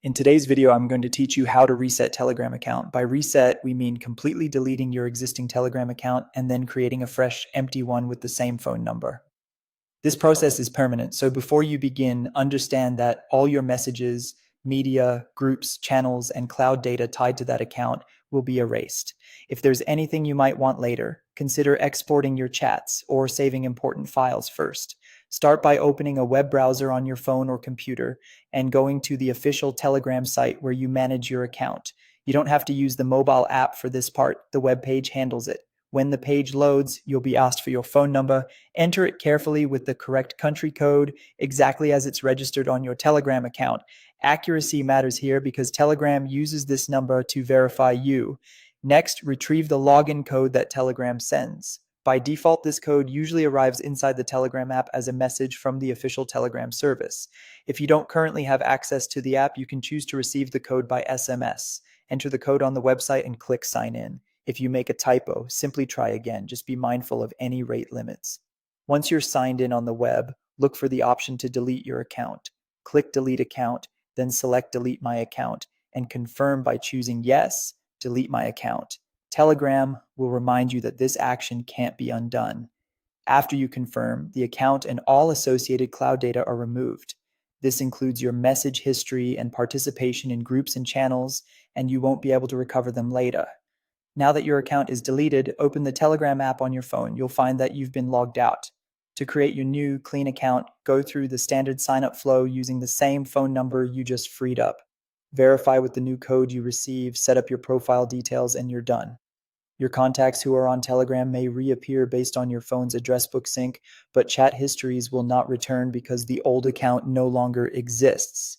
In today's video, I'm going to teach you how to reset Telegram account. By reset, we mean completely deleting your existing Telegram account and then creating a fresh, empty one with the same phone number. This process is permanent, so before you begin, understand that all your messages, media, groups, channels, and cloud data tied to that account will be erased. If there's anything you might want later, consider exporting your chats or saving important files first. Start by opening a web browser on your phone or computer and going to the official Telegram site where you manage your account. You don't have to use the mobile app for this part, the web page handles it. When the page loads, you'll be asked for your phone number. Enter it carefully with the correct country code, exactly as it's registered on your Telegram account. Accuracy matters here because Telegram uses this number to verify you. Next, retrieve the login code that Telegram sends. By default, this code usually arrives inside the Telegram app as a message from the official Telegram service. If you don't currently have access to the app, you can choose to receive the code by SMS. Enter the code on the website and click sign in. If you make a typo, simply try again. Just be mindful of any rate limits. Once you're signed in on the web, look for the option to delete your account. Click delete account, then select delete my account, and confirm by choosing yes, delete my account. Telegram will remind you that this action can't be undone. After you confirm, the account and all associated cloud data are removed. This includes your message history and participation in groups and channels, and you won't be able to recover them later. Now that your account is deleted, open the Telegram app on your phone. You'll find that you've been logged out. To create your new, clean account, go through the standard sign-up flow using the same phone number you just freed up. Verify with the new code you receive, set up your profile details, and you're done. Your contacts who are on Telegram may reappear based on your phone's address book sync, but chat histories will not return because the old account no longer exists.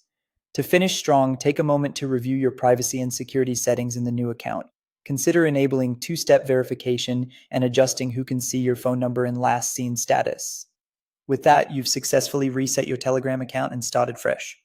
To finish strong, take a moment to review your privacy and security settings in the new account. Consider enabling two-step verification and adjusting who can see your phone number and last seen status. With that, you've successfully reset your Telegram account and started fresh.